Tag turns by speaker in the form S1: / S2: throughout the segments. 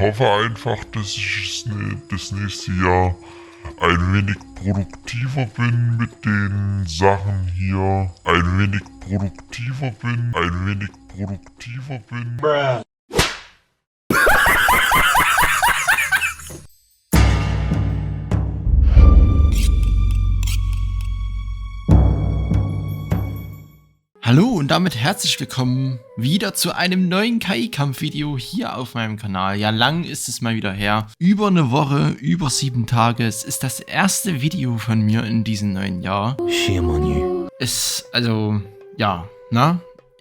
S1: hoffe einfach, dass ich das nächste Jahr ein wenig produktiver bin mit den Sachen hier. Ein wenig produktiver bin.
S2: Hallo und damit herzlich willkommen wieder zu einem neuen KI-Kampf-Video hier auf meinem Kanal. Ja, lang ist es mal wieder her. Über eine Woche, über 7 Tage. Es ist das erste Video von mir in diesem neuen Jahr.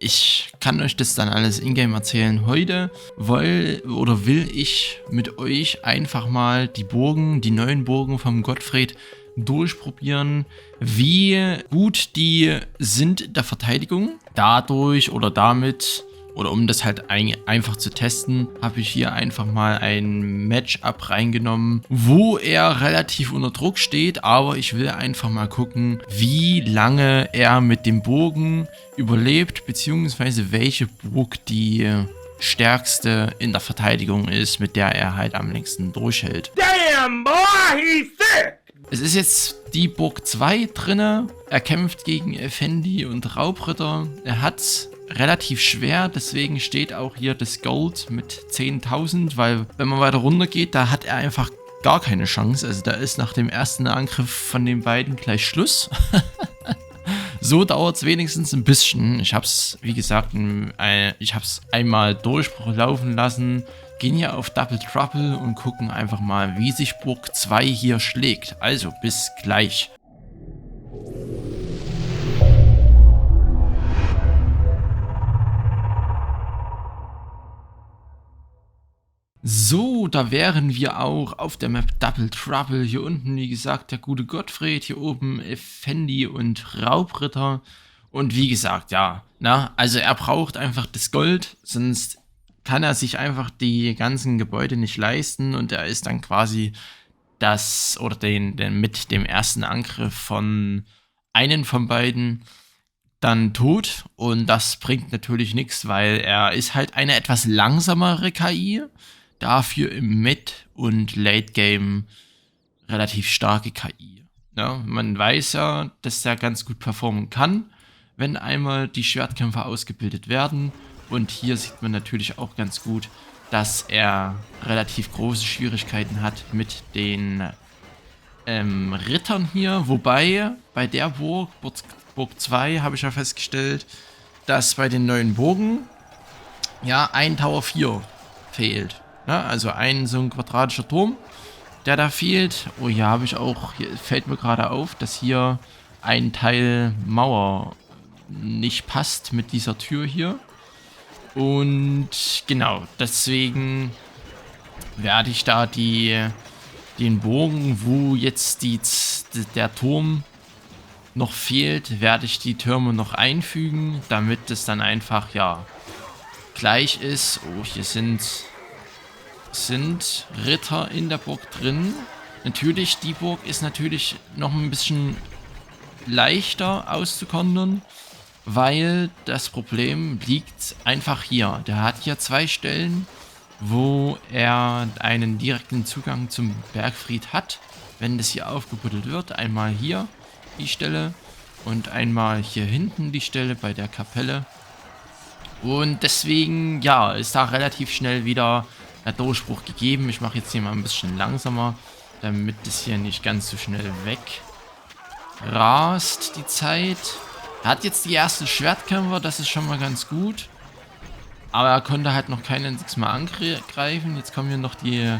S2: Ich kann euch das dann alles in-game erzählen. Heute will ich mit euch einfach mal die neuen Burgen vom Gottfried durchprobieren, wie gut die sind in der Verteidigung. Dadurch oder damit, oder um das halt einfach zu testen, habe ich hier einfach mal ein Matchup reingenommen, wo er relativ unter Druck steht, aber ich will einfach mal gucken, wie lange er mit dem Bogen überlebt, beziehungsweise welche Burg die stärkste in der Verteidigung ist, mit der er halt am längsten durchhält.
S3: Damn, boy, he's thick!
S2: Es ist jetzt die Burg 2 drinne. Er kämpft gegen Effendi und Raubritter. Er hat relativ schwer, deswegen steht auch hier das Gold mit 10.000, weil wenn man weiter runter geht, da hat er einfach gar keine Chance. Also da ist nach dem ersten Angriff von den beiden gleich Schluss. So dauert es wenigstens ein bisschen. Ich habe es, wie gesagt, einmal durchlaufen lassen. Gehen hier auf Double Trouble und gucken einfach mal, wie sich Burg 2 hier schlägt. Also, bis gleich. So, da wären wir auch auf der Map Double Trouble. Hier unten, wie gesagt, der gute Gottfried. Hier oben Effendi und Raubritter. Und wie gesagt, ja, also er braucht einfach das Gold, sonst kann er sich einfach die ganzen Gebäude nicht leisten und er ist dann quasi mit dem ersten Angriff von einem von beiden dann tot und das bringt natürlich nichts, weil er ist halt eine etwas langsamere KI, dafür im Mid- und Late-Game relativ starke KI. Ja, man weiß ja, dass er ganz gut performen kann, wenn einmal die Schwertkämpfer ausgebildet werden. Und hier sieht man natürlich auch ganz gut, dass er relativ große Schwierigkeiten hat mit den Rittern hier. Wobei bei der Burg 2, habe ich ja festgestellt, dass bei den neuen Burgen ja ein Tower 4 fehlt. Ja, also so ein quadratischer Turm, der da fehlt. Oh, hier fällt mir gerade auf, dass hier ein Teil Mauer nicht passt mit dieser Tür hier. Und genau, deswegen werde ich da den Bogen, wo jetzt der Turm noch fehlt, werde ich die Türme noch einfügen, damit es dann einfach, ja, gleich ist. Oh, hier sind Ritter in der Burg drin. Natürlich, die Burg ist natürlich noch ein bisschen leichter auszukontern, weil das Problem liegt einfach hier. Der hat hier 2 Stellen, wo er einen direkten Zugang zum Bergfried hat, wenn das hier aufgebuddelt wird. Einmal hier die Stelle und einmal hier hinten die Stelle bei der Kapelle. Und deswegen, ja, ist da relativ schnell wieder der Durchbruch gegeben. Ich mache jetzt hier mal ein bisschen langsamer, damit das hier nicht ganz so schnell wegrast, die Zeit. Er hat jetzt die ersten Schwertkämpfer, das ist schon mal ganz gut. Aber er konnte halt noch keinen einziges Mal angreifen. Jetzt kommen hier noch die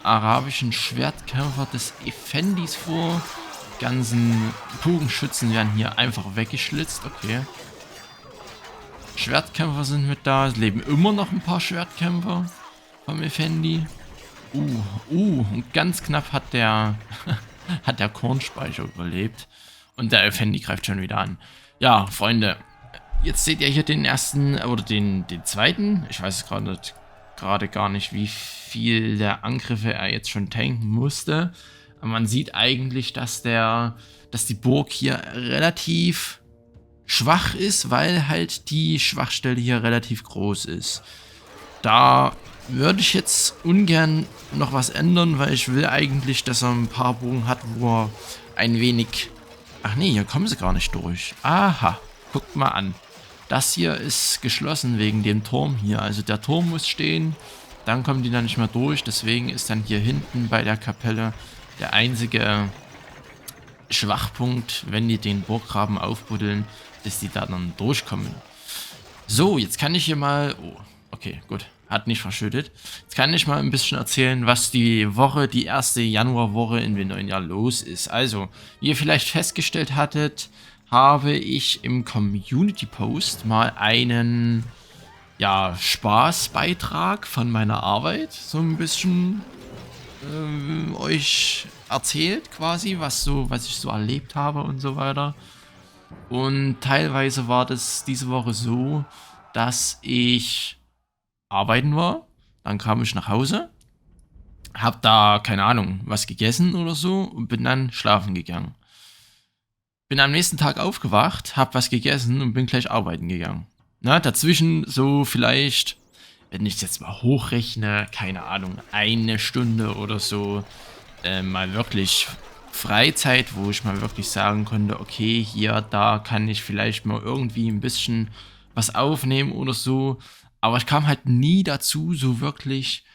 S2: arabischen Schwertkämpfer des Effendis vor. Die ganzen Bogenschützen werden hier einfach weggeschlitzt. Okay. Schwertkämpfer sind mit da. Es leben immer noch ein paar Schwertkämpfer vom Effendi. Und ganz knapp hat der Kornspeicher überlebt. Und der Effendi greift schon wieder an. Ja, Freunde, jetzt seht ihr hier den ersten, oder den zweiten. Ich weiß gerade gar nicht, wie viel der Angriffe er jetzt schon tanken musste. Aber man sieht eigentlich, dass die Burg hier relativ schwach ist, weil halt die Schwachstelle hier relativ groß ist. Da würde ich jetzt ungern noch was ändern, weil ich will eigentlich, dass er ein paar Bogen hat, wo er ein wenig... Ach nee, hier kommen sie gar nicht durch. Aha, guckt mal an. Das hier ist geschlossen wegen dem Turm hier. Also der Turm muss stehen, dann kommen die da nicht mehr durch. Deswegen ist dann hier hinten bei der Kapelle der einzige Schwachpunkt, wenn die den Burggraben aufbuddeln, dass die da dann durchkommen. So, jetzt kann ich hier mal... Oh, okay, gut. Hat nicht verschüttet. Jetzt kann ich mal ein bisschen erzählen, was die Woche, die erste Januarwoche in dem neuen Jahr los ist. Also, wie ihr vielleicht festgestellt hattet, habe ich im Community Post mal einen, ja, Spaßbeitrag von meiner Arbeit so ein bisschen euch erzählt quasi, was ich so erlebt habe und so weiter. Und teilweise war das diese Woche so, dass ich arbeiten war, dann kam ich nach Hause, hab da, keine Ahnung, was gegessen oder so und bin dann schlafen gegangen. Bin am nächsten Tag aufgewacht, hab was gegessen und bin gleich arbeiten gegangen. Na, dazwischen so vielleicht, wenn ich jetzt mal hochrechne, keine Ahnung, 1 Stunde oder so, mal wirklich Freizeit, wo ich mal wirklich sagen konnte, okay, hier, da kann ich vielleicht mal irgendwie ein bisschen was aufnehmen oder so. Aber ich kam halt nie dazu, so wirklich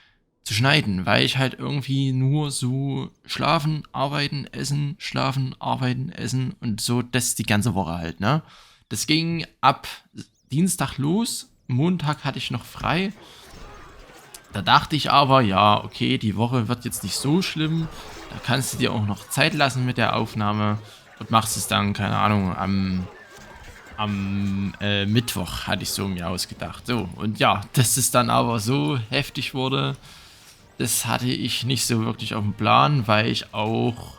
S2: zu schneiden, weil ich halt irgendwie nur so schlafen, arbeiten, essen, schlafen, arbeiten, essen und so das die ganze Woche halt, ne? Das ging ab Dienstag los, Montag hatte ich noch frei. Da dachte ich aber, ja, okay, die Woche wird jetzt nicht so schlimm, da kannst du dir auch noch Zeit lassen mit der Aufnahme und machst es dann, keine Ahnung, am Mittwoch hatte ich so mir ausgedacht. So, und ja, dass es dann aber so heftig wurde, das hatte ich nicht so wirklich auf dem Plan, weil ich auch...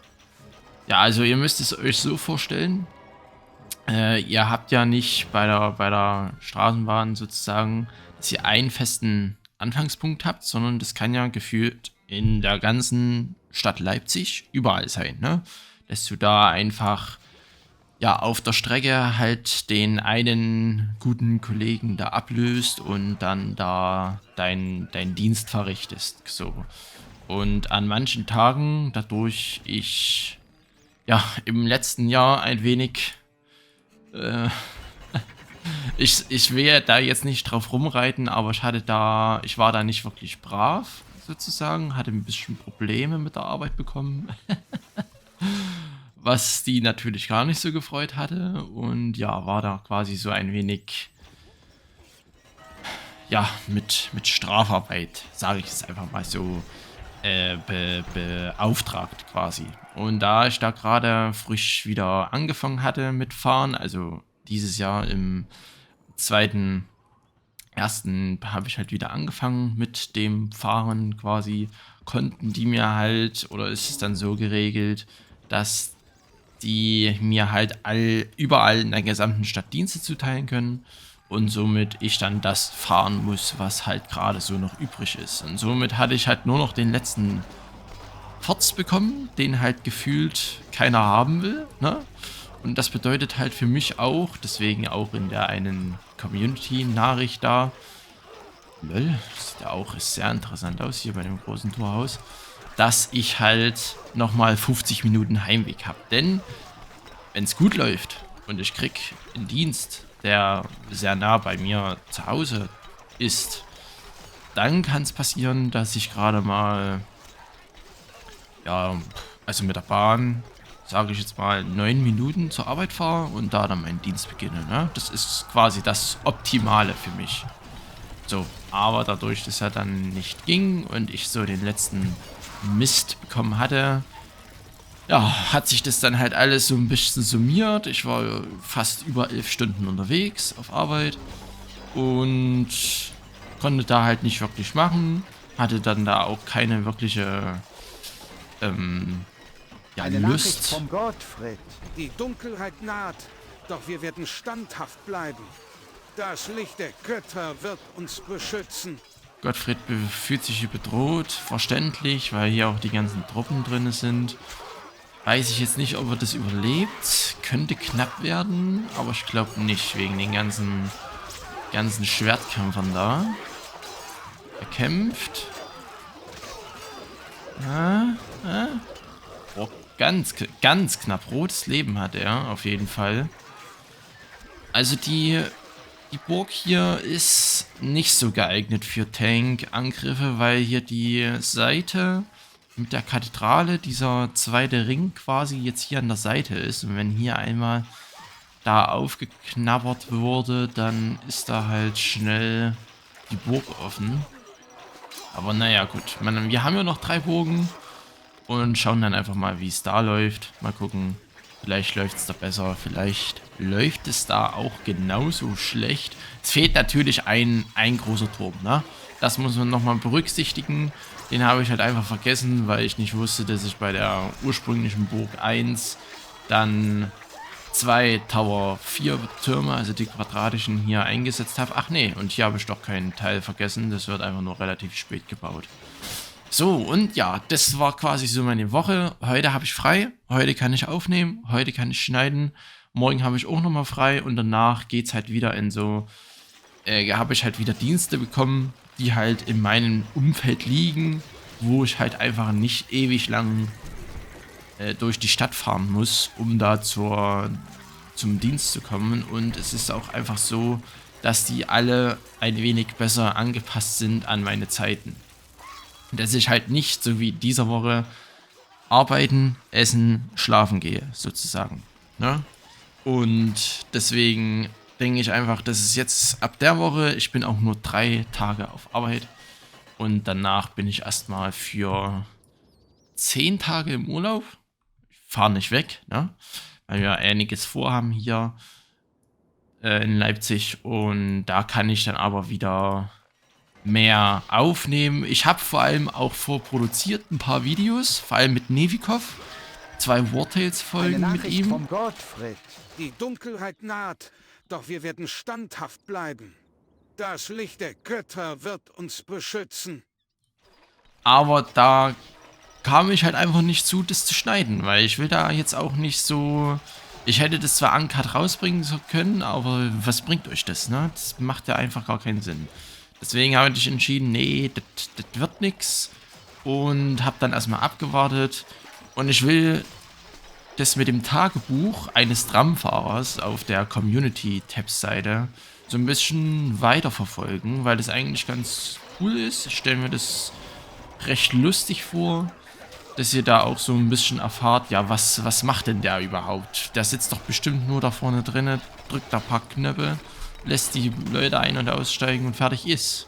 S2: Ja, also ihr müsst es euch so vorstellen, ihr habt ja nicht bei der Straßenbahn sozusagen, dass ihr einen festen Anfangspunkt habt, sondern das kann ja gefühlt in der ganzen Stadt Leipzig überall sein, ne? Dass du da einfach... ja, auf der Strecke halt den einen guten Kollegen da ablöst und dann da dein Dienst verrichtest, so. Und an manchen Tagen, dadurch ich, ja, im letzten Jahr ein wenig, ich will ja da jetzt nicht drauf rumreiten, aber ich war da nicht wirklich brav, sozusagen, hatte ein bisschen Probleme mit der Arbeit bekommen. Was die natürlich gar nicht so gefreut hatte und ja, war da quasi so ein wenig, ja, mit Strafarbeit, sage ich es einfach mal so, beauftragt quasi. Und da ich da gerade frisch wieder angefangen hatte mit Fahren, also dieses Jahr im 2.1. habe ich halt wieder angefangen mit dem Fahren quasi, konnten die mir halt, oder ist es dann so geregelt, dass die mir halt überall in der gesamten Stadt Dienste zuteilen können und somit ich dann das fahren muss, was halt gerade so noch übrig ist. Und somit hatte ich halt nur noch den letzten Forts bekommen, den halt gefühlt keiner haben will, ne? Und das bedeutet halt für mich auch, deswegen auch in der einen Community-Nachricht da, lol, das sieht ja auch sehr interessant aus hier bei dem großen Torhaus, dass ich halt nochmal 50 Minuten Heimweg habe. Denn, wenn es gut läuft und ich krieg einen Dienst, der sehr nah bei mir zu Hause ist, dann kann es passieren, dass ich gerade mal, ja, also mit der Bahn, sage ich jetzt mal, 9 Minuten zur Arbeit fahre und da dann meinen Dienst beginne. Ne? Das ist quasi das Optimale für mich. So, aber dadurch, dass er dann nicht ging und ich so den letzten Mist bekommen hatte, ja, hat sich das dann halt alles so ein bisschen summiert. Ich war fast über 11 Stunden unterwegs auf Arbeit und konnte da halt nicht wirklich machen. Hatte dann da auch keine wirkliche ja,
S4: Eine Nachricht
S2: Lust.
S4: vom Gottfried.
S3: Die Dunkelheit naht, doch wir werden standhaft bleiben. Das Licht der Götter wird uns beschützen.
S2: Gottfried fühlt sich hier bedroht, verständlich, weil hier auch die ganzen Truppen drin sind. Weiß ich jetzt nicht, ob er das überlebt. Könnte knapp werden, aber ich glaube nicht, wegen den ganzen Schwertkämpfern da. Er kämpft. Oh, ganz knapp. Rotes Leben hat er, auf jeden Fall. Also die Burg hier ist nicht so geeignet für Tank-Angriffe, weil hier die Seite mit der Kathedrale, dieser zweite Ring quasi jetzt hier an der Seite ist. Und wenn hier einmal da aufgeknabbert wurde, dann ist da halt schnell die Burg offen. Aber naja, gut. Wir haben ja noch 3 Burgen und schauen dann einfach mal, wie es da läuft. Mal gucken. Vielleicht läuft es da besser, vielleicht läuft es da auch genauso schlecht. Es fehlt natürlich ein großer Turm, ne? Das muss man nochmal berücksichtigen. Den habe ich halt einfach vergessen, weil ich nicht wusste, dass ich bei der ursprünglichen Burg 1 dann 2 Tower 4 Türme, also die quadratischen, hier eingesetzt habe. Ach nee, und hier habe ich doch keinen Teil vergessen. Das wird einfach nur relativ spät gebaut. So, und ja, das war quasi so meine Woche. Heute habe ich frei, heute kann ich aufnehmen, heute kann ich schneiden. Morgen habe ich auch nochmal frei und danach geht es halt wieder in so, habe ich halt wieder Dienste bekommen, die halt in meinem Umfeld liegen, wo ich halt einfach nicht ewig lang durch die Stadt fahren muss, um da zum Dienst zu kommen. Und es ist auch einfach so, dass die alle ein wenig besser angepasst sind an meine Zeiten. Dass ich halt nicht, so wie dieser Woche, arbeiten, essen, schlafen gehe, sozusagen. Ne? Und deswegen denke ich einfach, dass es jetzt ab der Woche, ich bin auch nur 3 Tage auf Arbeit und danach bin ich erstmal für 10 Tage im Urlaub. Ich fahre nicht weg, ne? Weil wir einiges vorhaben hier in Leipzig und da kann ich dann aber wieder mehr aufnehmen. Ich habe vor allem auch vorproduziert ein paar Videos, vor allem mit Nevikov. 2 Wartales-Folgen mit ihm.
S3: Vom Gottfried. Die Dunkelheit naht, doch wir werden standhaft bleiben. Das Licht der Götter wird uns beschützen.
S2: Aber da kam ich halt einfach nicht zu, das zu schneiden, weil ich will da jetzt auch nicht so... Ich hätte das zwar uncut rausbringen können, aber was bringt euch das, ne? Das macht ja einfach gar keinen Sinn. Deswegen habe ich entschieden, nee, das wird nix. Und habe dann erstmal abgewartet. Und ich will das mit dem Tagebuch eines Tramfahrers auf der Community-Tabs-Seite so ein bisschen weiterverfolgen, weil das eigentlich ganz cool ist. Ich stelle mir das recht lustig vor, dass ihr da auch so ein bisschen erfahrt, ja, was macht denn der überhaupt? Der sitzt doch bestimmt nur da vorne drinne, drückt da ein paar Knöpfe, lässt die Leute ein- und aussteigen und fertig ist.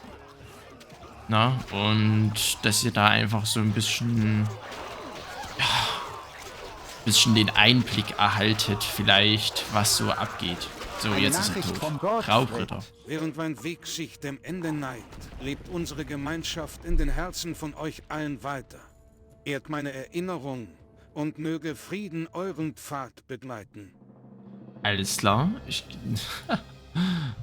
S2: Na, und dass ihr da einfach so ein bisschen, ja, den Einblick erhaltet, vielleicht, was so abgeht. So, jetzt ist er tot. Raubritter.
S3: Während mein Weg sich dem Ende neigt, lebt unsere Gemeinschaft in den Herzen von euch allen weiter. Ehrt meine Erinnerung und möge Frieden euren Pfad begleiten.
S2: Alles klar.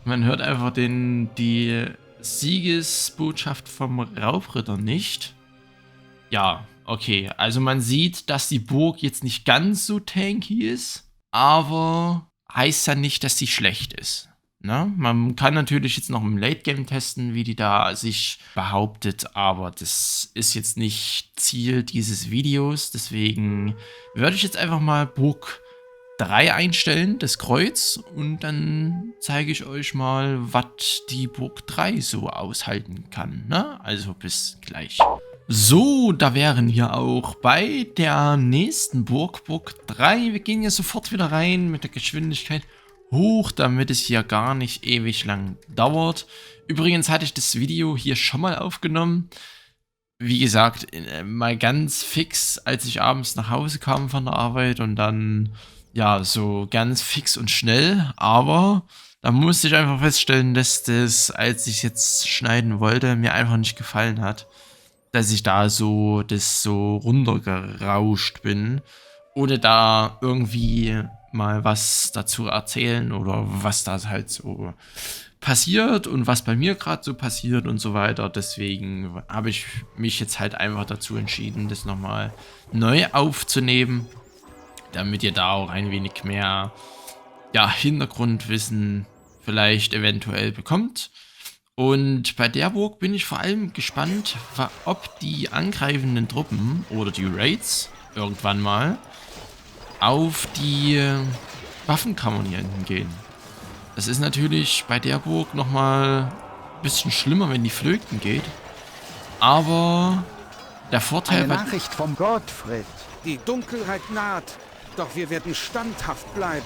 S2: Man hört einfach die Siegesbotschaft vom Raubritter nicht. Ja, okay. Also man sieht, dass die Burg jetzt nicht ganz so tanky ist, aber heißt ja nicht, dass sie schlecht ist. Ne? Man kann natürlich jetzt noch im Late-Game testen, wie die da sich behauptet, aber das ist jetzt nicht Ziel dieses Videos. Deswegen würde ich jetzt einfach mal Burg 3 einstellen, das Kreuz, und dann zeige ich euch mal, was die Burg 3 so aushalten kann. Ne? Also bis gleich. So, da wären wir auch bei der nächsten Burg, Burg 3. Wir gehen hier sofort wieder rein mit der Geschwindigkeit hoch, damit es hier gar nicht ewig lang dauert. Übrigens hatte ich das Video hier schon mal aufgenommen. Wie gesagt, mal ganz fix, als ich abends nach Hause kam von der Arbeit und dann, ja, so ganz fix und schnell. Aber da musste ich einfach feststellen, dass das, als ich jetzt schneiden wollte, mir einfach nicht gefallen hat. Dass ich da so runtergerauscht bin, ohne da irgendwie mal was dazu erzählen oder was da halt so passiert und was bei mir gerade so passiert und so weiter. Deswegen habe ich mich jetzt halt einfach dazu entschieden, das nochmal neu aufzunehmen, damit ihr da auch ein wenig mehr, ja, Hintergrundwissen vielleicht eventuell bekommt. Und bei der Burg bin ich vor allem gespannt, ob die angreifenden Truppen oder die Raids irgendwann mal auf die Waffenkammern hier hinten gehen. Das ist natürlich bei der Burg nochmal ein bisschen schlimmer, wenn die flöten geht. Aber der Vorteil...
S4: Eine Nachricht vom Gottfried.
S3: Die Dunkelheit naht, doch wir werden standhaft bleiben.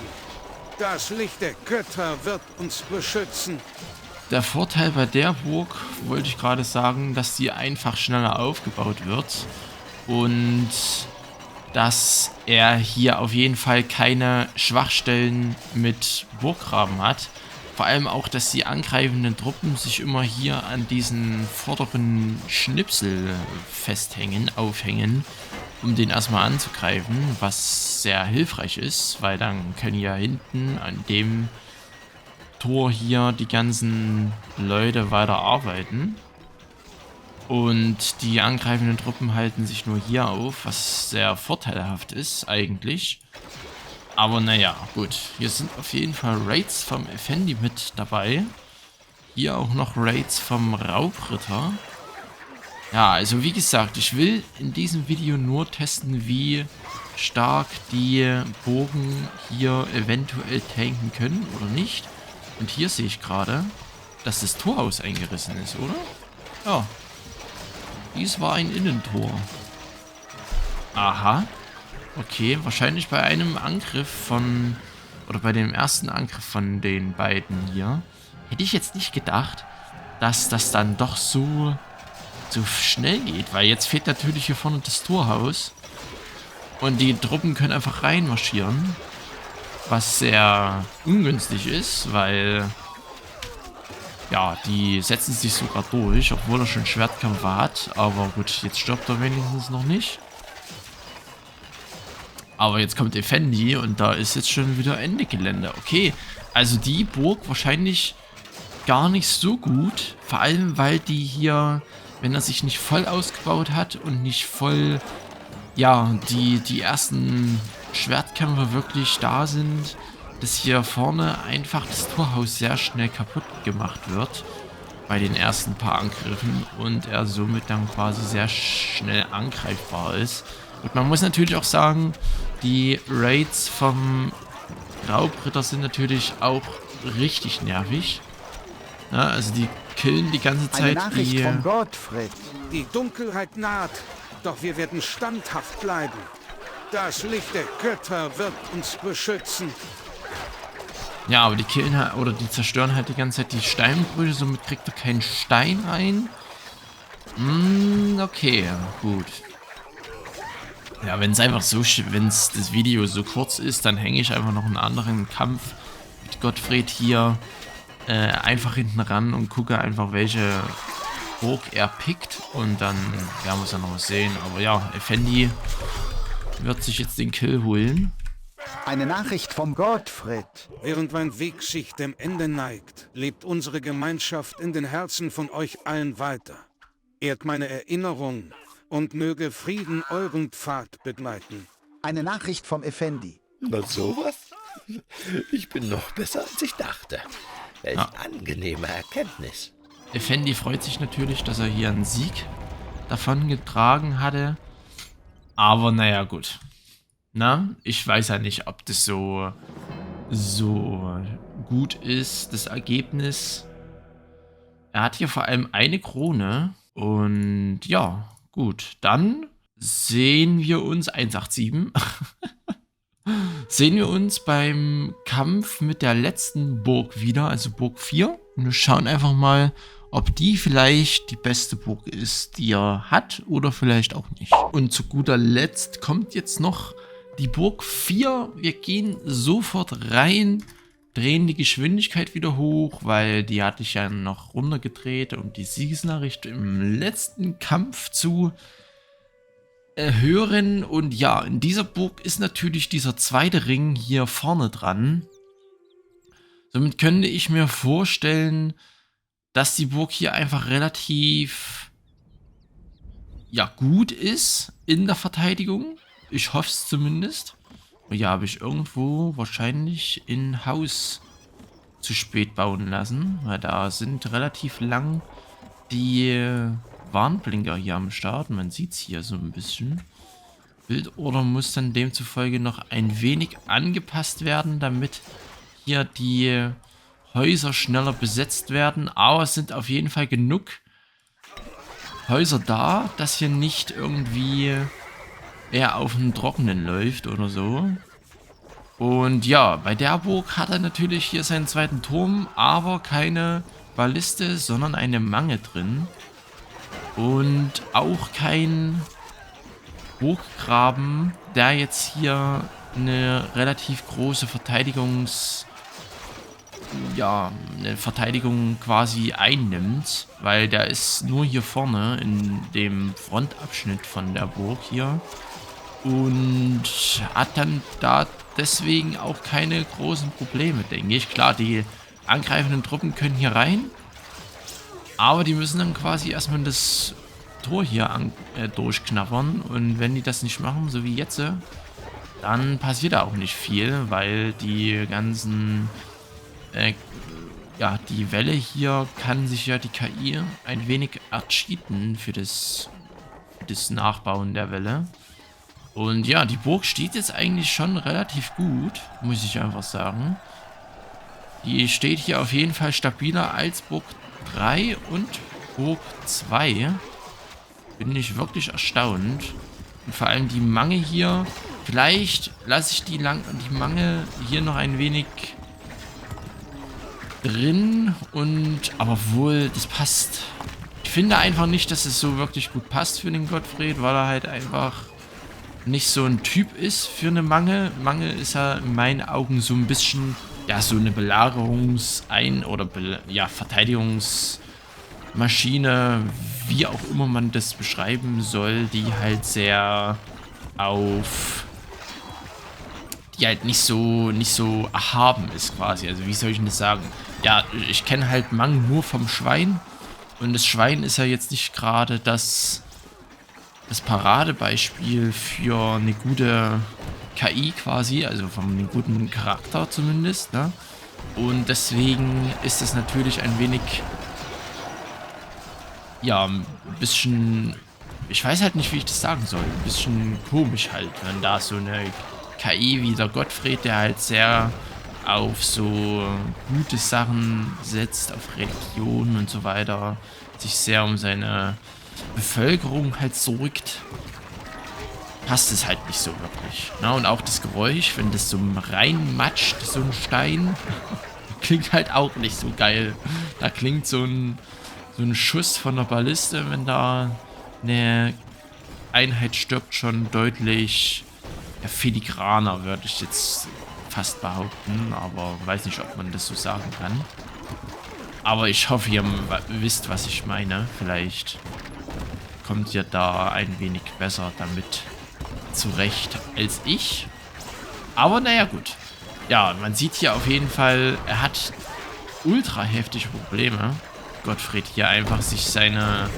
S3: Das Licht der Götter wird uns beschützen.
S2: Der Vorteil bei der Burg, wollte ich gerade sagen, dass die einfach schneller aufgebaut wird. Und dass er hier auf jeden Fall keine Schwachstellen mit Burggraben hat. Vor allem auch, dass die angreifenden Truppen sich immer hier an diesen vorderen Schnipsel aufhängen, um den erstmal anzugreifen, was sehr hilfreich ist, weil dann können ja hinten an dem Tor hier die ganzen Leute weiter arbeiten. Und die angreifenden Truppen halten sich nur hier auf, was sehr vorteilhaft ist eigentlich. Aber naja, gut. Hier sind auf jeden Fall Raids vom Effendi mit dabei. Hier auch noch Raids vom Raubritter. Ja, also wie gesagt, ich will in diesem Video nur testen, wie stark die Bogen hier eventuell tanken können oder nicht. Und hier sehe ich gerade, dass das Torhaus eingerissen ist, oder? Ja. Dies war ein Innentor. Aha. Okay, wahrscheinlich bei einem Angriff von... Oder bei dem ersten Angriff von den beiden hier. Hätte ich jetzt nicht gedacht, dass das dann doch so schnell geht. Weil jetzt fehlt natürlich hier vorne das Torhaus. Und die Truppen können einfach reinmarschieren. Was sehr ungünstig ist, weil... Ja, die setzen sich sogar durch, obwohl er schon Schwertkampf hat. Aber gut, jetzt stirbt er wenigstens noch nicht. Aber jetzt kommt Effendi und da ist jetzt schon wieder Ende Gelände. Okay, also die Burg wahrscheinlich gar nicht so gut. Vor allem, weil die hier, wenn er sich nicht voll ausgebaut hat und nicht voll, ja, die ersten Schwertkämpfer wirklich da sind, dass hier vorne einfach das Torhaus sehr schnell kaputt gemacht wird bei den ersten paar Angriffen und er somit dann quasi sehr schnell angreifbar ist. Und man muss natürlich auch sagen, die Raids vom Raubritter sind natürlich auch richtig nervig. Ja, also die killen die ganze Zeit.
S4: Eine Nachricht vom Gottfried.
S3: Die Dunkelheit naht, doch wir werden standhaft bleiben. Das Licht der Götter wird uns beschützen.
S2: Ja, aber die killen halt, oder die zerstören halt die ganze Zeit die Steinbrüche, somit kriegt er keinen Stein ein. Okay, gut. Ja, wenn es einfach so, wenn das Video so kurz ist, dann hänge ich einfach noch einen anderen Kampf mit Gottfried hier einfach hinten ran und gucke einfach, welche Burg er pickt und dann werden wir es ja noch mal sehen. Aber ja, Effendi wird sich jetzt den Kill holen.
S4: Eine Nachricht vom Gottfried.
S3: Während mein Weg sich dem Ende neigt, lebt unsere Gemeinschaft in den Herzen von euch allen weiter. Ehrt meine Erinnerung und möge Frieden euren Pfad begleiten.
S4: Eine Nachricht vom Effendi.
S5: Na sowas? Ich bin noch besser, als ich dachte. Welch angenehme Erkenntnis.
S2: Effendi freut sich natürlich, dass er hier einen Sieg davon getragen hatte. Aber naja, gut. Na, ich weiß ja nicht, ob das so gut ist, das Ergebnis. Er hat hier vor allem eine Krone. Und ja, gut. Dann sehen wir uns, 187, sehen wir uns beim Kampf mit der letzten Burg wieder, also Burg 4. Und wir schauen einfach mal, ob die vielleicht die beste Burg ist, die er hat oder vielleicht auch nicht. Und zu guter Letzt kommt jetzt noch die Burg 4. Wir gehen sofort rein, drehen die Geschwindigkeit wieder hoch, weil die hatte ich ja noch runtergedreht, um die Siegesnachricht im letzten Kampf zu hören. Und ja, in dieser Burg ist natürlich dieser zweite Ring hier vorne dran. Somit könnte ich mir vorstellen, dass die Burg hier einfach relativ gut ist in der Verteidigung. Ich hoffe es zumindest. Ja, habe ich irgendwo wahrscheinlich in Haus zu spät bauen lassen, weil da sind relativ lang die Warnblinker hier am Start. Man sieht es hier so ein bisschen. Bildorder muss dann demzufolge noch ein wenig angepasst werden, damit hier die Häuser schneller besetzt werden. Aber es sind auf jeden Fall genug Häuser da, dass hier nicht irgendwie er auf dem Trockenen läuft oder so. Und ja, bei der Burg hat er natürlich hier seinen zweiten Turm, aber keine Balliste, sondern eine Mange drin. Und auch kein Burggraben, der jetzt hier eine relativ große eine Verteidigung quasi einnimmt, weil der ist nur hier vorne in dem Frontabschnitt von der Burg hier und hat dann da deswegen auch keine großen Probleme, denke ich. Klar, die angreifenden Truppen können hier rein, aber die müssen dann quasi erstmal das Tor hier durchknabbern, und wenn die das nicht machen, so wie jetzt, dann passiert da auch nicht viel, weil die ganzen die Welle hier kann sich ja die KI ein wenig ercheaten für das Nachbauen der Welle. Und ja, die Burg steht jetzt eigentlich schon relativ gut, muss ich einfach sagen. Die steht hier auf jeden Fall stabiler als Burg 3 und Burg 2. Bin ich wirklich erstaunt. Und vor allem die Mange hier. Vielleicht lasse ich die Mange hier noch ein wenig drin, aber wohl, das passt. Ich finde einfach nicht, dass es so wirklich gut passt für den Gottfried, weil er halt einfach nicht so ein Typ ist für eine Mange. Mange ist ja in meinen Augen so ein bisschen, ja, so eine Verteidigungsmaschine, wie auch immer man das beschreiben soll, die halt nicht so erhaben ist quasi. Also wie soll ich denn das sagen? Ja, ich kenne halt Mang nur vom Schwein, und das Schwein ist ja jetzt nicht gerade das Paradebeispiel für eine gute KI quasi, also von einem guten Charakter zumindest, ne? Und deswegen ist es natürlich ein wenig, ja, ein bisschen, ich weiß halt nicht, wie ich das sagen soll, ein bisschen komisch halt, wenn da so eine KI wie der Gottfried, der halt sehr auf so gute Sachen setzt, auf Religion und so weiter, sich sehr um seine Bevölkerung halt sorgt, passt es halt nicht so wirklich. Na, und auch das Geräusch, wenn das so reinmatscht, so ein Stein, klingt halt auch nicht so geil. Da klingt so ein Schuss von der Balliste, wenn da eine Einheit stirbt, schon deutlich filigraner, würde ich jetzt fast behaupten, aber weiß nicht, ob man das so sagen kann. Aber ich hoffe, ihr wisst, was ich meine. Vielleicht kommt ihr da ein wenig besser damit zurecht als ich. Aber naja, gut. Ja, man sieht hier auf jeden Fall, er hat ultra heftige Probleme. Gottfried hier einfach sich seine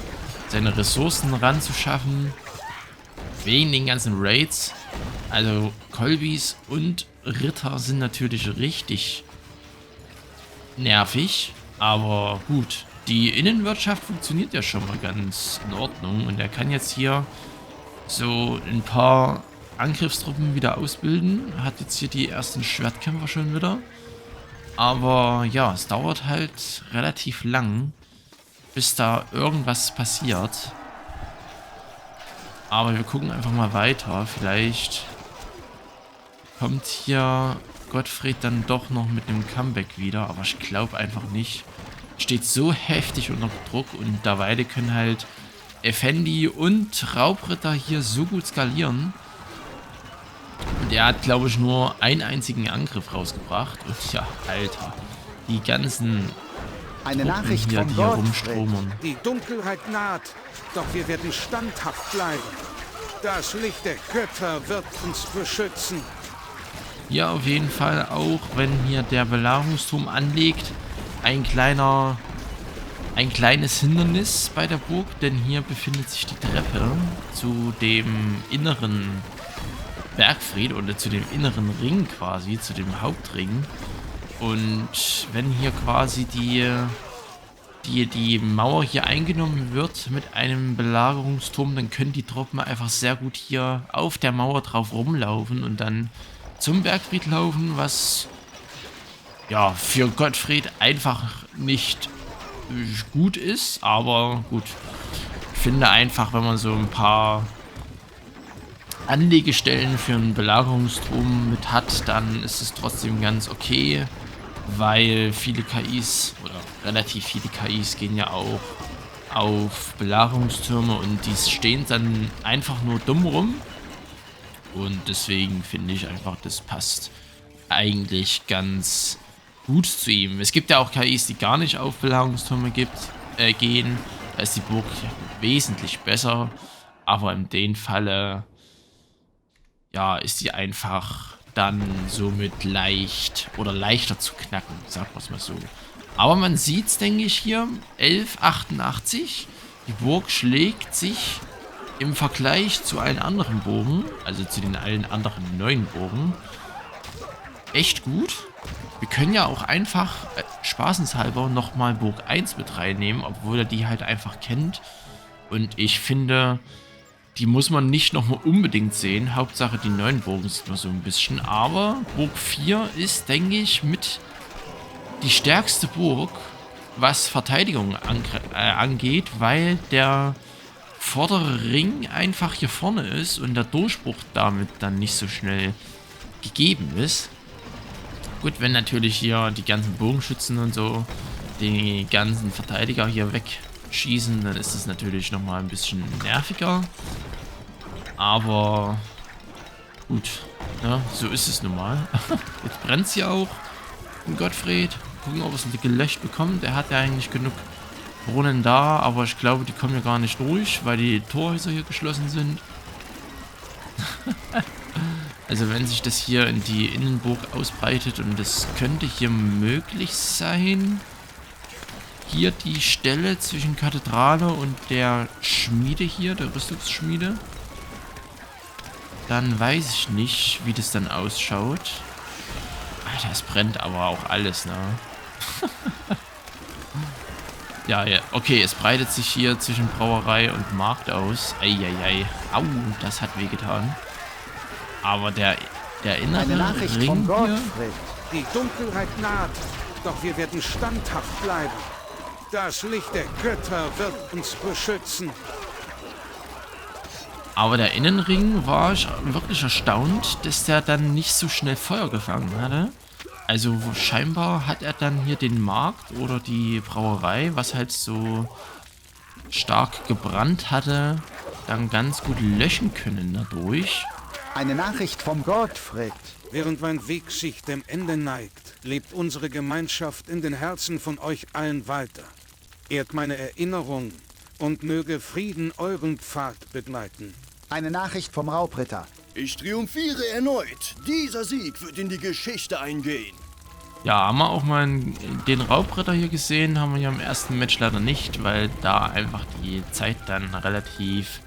S2: Ressourcen ranzuschaffen. Wegen den ganzen Raids. Also Kolbis und Ritter sind natürlich richtig nervig. Aber gut, die Innenwirtschaft funktioniert ja schon mal ganz in Ordnung. Und er kann jetzt hier so ein paar Angriffstruppen wieder ausbilden. Hat jetzt hier die ersten Schwertkämpfer schon wieder. Aber ja, es dauert halt relativ lang, bis da irgendwas passiert. Aber wir gucken einfach mal weiter. Vielleicht kommt hier Gottfried dann doch noch mit einem Comeback wieder. Aber ich glaube einfach nicht. Steht so heftig unter Druck. Und derweil können halt Effendi und Raubritter hier so gut skalieren. Und er hat, glaube ich, nur einen einzigen Angriff rausgebracht. Und ja, Alter. Die ganzen
S4: Eine
S2: Truppen
S4: Nachricht
S2: hier,
S4: vom
S2: die hier
S4: Gottfried.
S2: rumstromern.
S3: Die Dunkelheit naht, doch wir werden standhaft bleiben. Das Licht der Götter wird uns beschützen.
S2: Ja, auf jeden Fall auch, wenn hier der Belagerungsturm anlegt, ein kleines Hindernis bei der Burg, denn hier befindet sich die Treppe zu dem inneren Bergfried oder zu dem inneren Ring quasi, zu dem Hauptring. Und wenn hier quasi die Mauer hier eingenommen wird mit einem Belagerungsturm, dann können die Truppen einfach sehr gut hier auf der Mauer drauf rumlaufen und dann zum Bergfried laufen, was ja für Gottfried einfach nicht gut ist, aber gut. Ich finde einfach, wenn man so ein paar Anlegestellen für einen Belagerungsturm mit hat, dann ist es trotzdem ganz okay, weil viele KIs oder relativ viele KIs gehen ja auch auf Belagerungstürme und die stehen dann einfach nur dumm rum. Und deswegen finde ich einfach, das passt eigentlich ganz gut zu ihm. Es gibt ja auch KIs, die gar nicht auf Belagerungstürme gehen. Da ist die Burg wesentlich besser. Aber in dem Falle, ja, ist sie einfach dann somit leicht oder leichter zu knacken, sagen wir es mal so. Aber man sieht es, denke ich, hier, 1188. Die Burg schlägt sich im Vergleich zu allen anderen Burgen, also zu den allen anderen neuen Burgen, echt gut. Wir können ja auch einfach spaßenshalber nochmal Burg 1 mit reinnehmen, obwohl er die halt einfach kennt. Und ich finde, die muss man nicht nochmal unbedingt sehen. Hauptsache die neuen Burgen sind nur so ein bisschen. Aber Burg 4 ist, denke ich, mit die stärkste Burg, was Verteidigung angeht, weil der vordere Ring einfach hier vorne ist und der Durchbruch damit dann nicht so schnell gegeben ist. Gut, wenn natürlich hier die ganzen Bogenschützen und so die ganzen Verteidiger hier wegschießen, dann ist es natürlich nochmal ein bisschen nerviger. Aber gut, ja, so ist es nun mal. Jetzt brennt es hier auch in Gottfried. Gucken, ob er es gelöscht bekommt. Er hat ja eigentlich genug Brunnen da, aber ich glaube, die kommen ja gar nicht durch, weil die Torhäuser hier geschlossen sind. Also wenn sich das hier in die Innenburg ausbreitet, und das könnte hier möglich sein, hier die Stelle zwischen Kathedrale und der Schmiede hier, der Rüstungsschmiede, dann weiß ich nicht, wie das dann ausschaut. Alter, es brennt aber auch alles, ne? Ja, okay, es breitet sich hier zwischen Brauerei und Markt aus. Eieiei. Au, das hat wehgetan. Aber der innere
S4: Eine Nachricht
S2: Ring
S4: vom
S2: hier,
S4: Gottfried.
S3: Die Dunkelheit naht, doch wir werden standhaft bleiben. Das Licht der Götter wird uns beschützen.
S2: aber der Innenring war ich wirklich erstaunt, dass der dann nicht so schnell Feuer gefangen hatte. Also scheinbar hat er dann hier den Markt oder die Brauerei, was halt so stark gebrannt hatte, dann ganz gut löschen können dadurch.
S4: Eine Nachricht vom Gottfried.
S3: Während mein Weg sich dem Ende neigt, lebt unsere Gemeinschaft in den Herzen von euch allen weiter. Ehrt meine Erinnerung und möge Frieden euren Pfad begleiten.
S4: Eine Nachricht vom Raubritter.
S6: Ich triumphiere erneut. Dieser Sieg wird in die Geschichte eingehen.
S2: Ja, haben wir auch mal den Raubritter hier gesehen, haben wir ja im ersten Match leider nicht, weil da einfach die Zeit dann relativ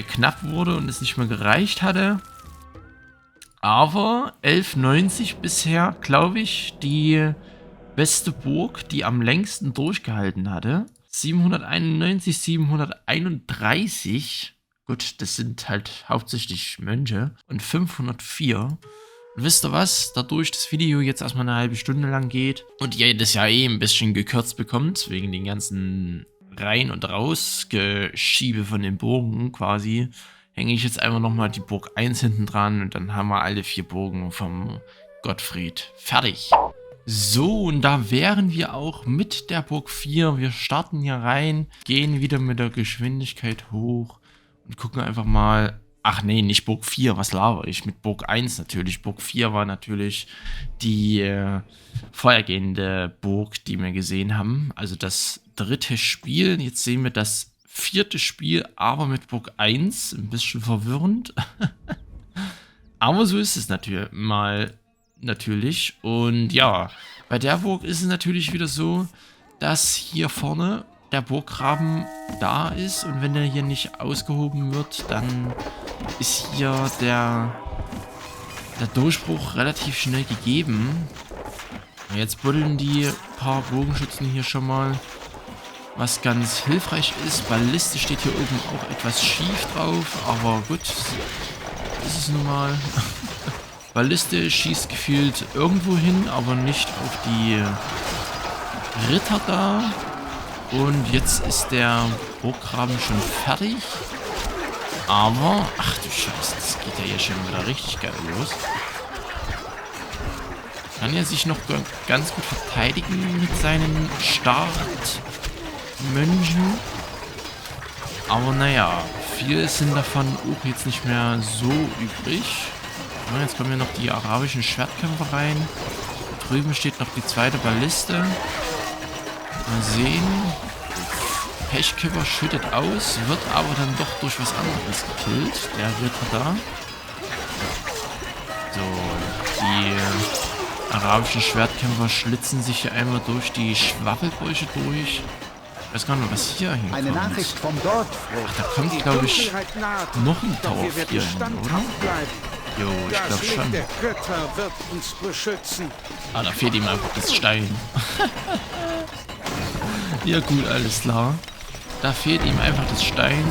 S2: knapp wurde und es nicht mehr gereicht hatte. Aber 1190 bisher, glaube ich, die beste Burg, die am längsten durchgehalten hatte. 791, 731. Gut, das sind halt hauptsächlich Mönche. Und 504. Und wisst ihr was? Dadurch das Video jetzt erstmal eine halbe Stunde lang geht und ihr das ja eh ein bisschen gekürzt bekommt, wegen den ganzen Rein- und Rausgeschiebe von den Burgen quasi, hänge ich jetzt einfach nochmal die Burg 1 hinten dran und dann haben wir alle 4 Burgen vom Gottfried fertig. So, und da wären wir auch mit der Burg 4. Wir starten hier rein, gehen wieder mit der Geschwindigkeit hoch und gucken einfach mal. Ach nee, nicht Burg 4, was laber ich? Mit Burg 1 natürlich. Burg 4 war natürlich die vorhergehende Burg, die wir gesehen haben. Also das 3. Spiel. Jetzt sehen wir das 4. Spiel, aber mit Burg 1. Ein bisschen verwirrend. Aber so ist es natürlich. Und ja, bei der Burg ist es natürlich wieder so, dass hier vorne der Burggraben da ist und wenn der hier nicht ausgehoben wird, dann ist hier der Durchbruch relativ schnell gegeben. Jetzt buddeln die paar Bogenschützen hier schon mal. Was ganz hilfreich ist, Balliste steht hier oben auch etwas schief drauf, aber gut, ist es nun mal. Balliste schießt gefühlt irgendwo hin, aber nicht auf die Ritter da. Und jetzt ist der Burggraben schon fertig. Aber, ach du Scheiße, das geht ja hier schon wieder richtig geil los. Kann er sich noch ganz gut verteidigen mit seinen Startmönchen. Aber naja, viel sind davon auch jetzt nicht mehr so übrig. Ja, jetzt kommen ja noch die arabischen Schwertkämpfer rein. Drüben steht noch die zweite Balliste. Mal sehen. Pechkipper schüttet aus, wird aber dann doch durch was anderes gekillt. Der Ritter da. So, die arabischen Schwertkämpfer schlitzen sich hier einmal durch die Schwaffelbäuche durch. Ich weiß gar nicht, was hier hinkommt.
S4: Eine Nachricht vom Gottfried.
S2: Ach, da kommt, glaube ich, noch ein Tower 4 hin, oder? Jo, ich glaube schon.
S3: Der Götter wird uns beschützen.
S2: Ah, da fehlt ihm einfach das Stein. Ja gut, alles klar. Da fehlt ihm einfach das Stein.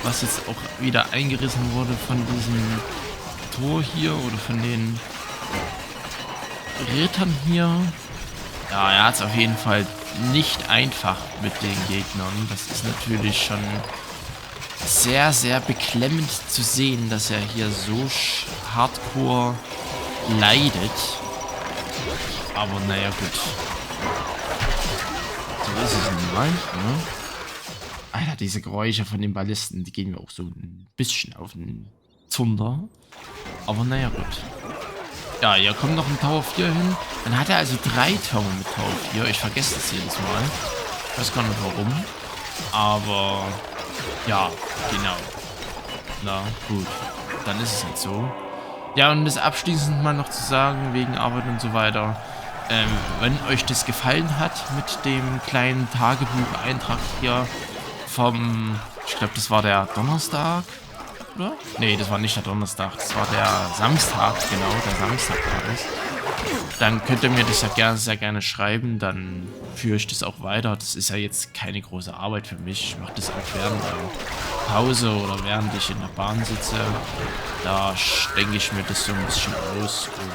S2: Was jetzt auch wieder eingerissen wurde von diesem Tor hier oder von den Rittern hier. Ja, er hat es auf jeden Fall nicht einfach mit den Gegnern. Das ist natürlich schon sehr, sehr beklemmend zu sehen, dass er hier so hardcore leidet. Aber naja, gut. So ist es nun mal, ne? Alter, diese Geräusche von den Ballisten, die gehen mir auch so ein bisschen auf den Zunder. Aber naja, gut. Ja, hier kommt noch ein Tower 4 hin. Dann hat er also 3 Tower mit Tower 4. Ich vergesse das jedes Mal. Ich weiß gar nicht warum. Aber ja, genau. Na, gut. Dann ist es halt so. Ja, und das abschließend mal noch zu sagen, wegen Arbeit und so weiter. Wenn euch das gefallen hat mit dem kleinen Tagebucheintrag hier vom, ich glaube, das war der Donnerstag, oder? Nee, das war nicht der Donnerstag, das war der Samstag, genau, der Samstag war das. Dann könnt ihr mir das ja gerne, sehr gerne schreiben, dann führe ich das auch weiter. Das ist ja jetzt keine große Arbeit für mich. Ich mache das auch während der Pause oder während ich in der Bahn sitze. Da denke ich mir das so ein bisschen aus und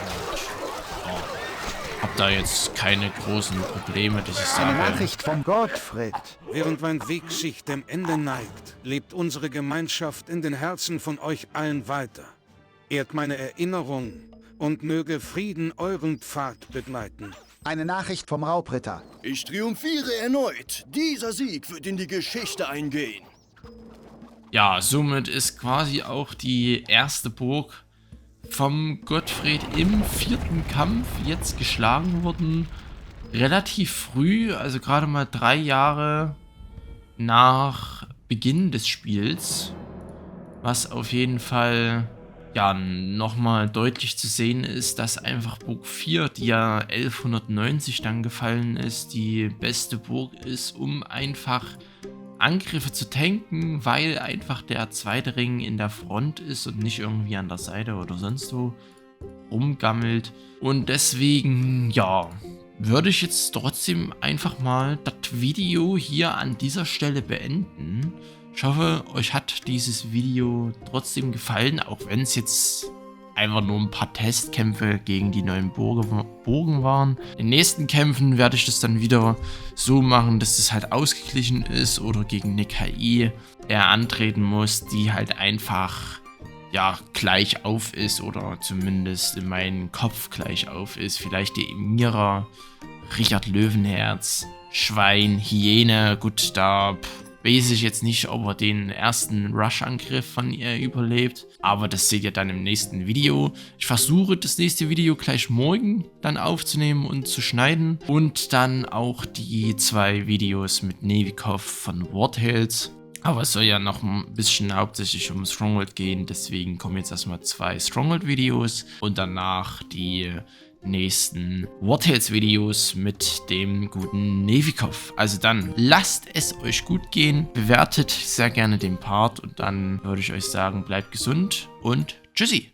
S2: hab da jetzt keine großen Probleme, dass ich
S4: Eine
S2: sage.
S4: Nachricht vom Gottfried.
S3: Während mein Weg sich dem Ende neigt, lebt unsere Gemeinschaft in den Herzen von euch allen weiter. Ehrt meine Erinnerung und möge Frieden euren Pfad begleiten.
S4: Eine Nachricht vom Raubritter.
S6: Ich triumphiere erneut. Dieser Sieg wird in die Geschichte eingehen.
S2: Ja, somit ist quasi auch die erste Burg vom Gottfried im 4. Kampf jetzt geschlagen worden. Relativ früh, also gerade mal 3 Jahre nach Beginn des Spiels. Was auf jeden Fall ja nochmal deutlich zu sehen ist, dass einfach Burg 4, die ja 1190 dann gefallen ist, die beste Burg ist, um einfach Angriffe zu tanken, weil einfach der zweite Ring in der Front ist und nicht irgendwie an der Seite oder sonst wo rumgammelt. Und deswegen, ja, würde ich jetzt trotzdem einfach mal das Video hier an dieser Stelle beenden. Ich hoffe, euch hat dieses Video trotzdem gefallen, auch wenn es jetzt einfach nur ein paar Testkämpfe gegen die neuen Burgen waren. In den nächsten Kämpfen werde ich das dann wieder so machen, dass es halt ausgeglichen ist oder gegen eine KI er antreten muss, die halt einfach ja gleich auf ist oder zumindest in meinem Kopf gleich auf ist. Vielleicht die Emira, Richard Löwenherz, Schwein, Hyäne, gut, da weiß ich jetzt nicht, ob er den ersten Rush-Angriff von ihr überlebt. Aber das seht ihr dann im nächsten Video. Ich versuche, das nächste Video gleich morgen dann aufzunehmen und zu schneiden. Und dann auch die 2 Videos mit Nevikov von Wartales. Aber es soll ja noch ein bisschen hauptsächlich um Stronghold gehen. Deswegen kommen jetzt erstmal 2 Stronghold-Videos. Und danach die nächsten Wartales-Videos mit dem guten Nevikov. Also dann, lasst es euch gut gehen, bewertet sehr gerne den Part und dann würde ich euch sagen, bleibt gesund und tschüssi!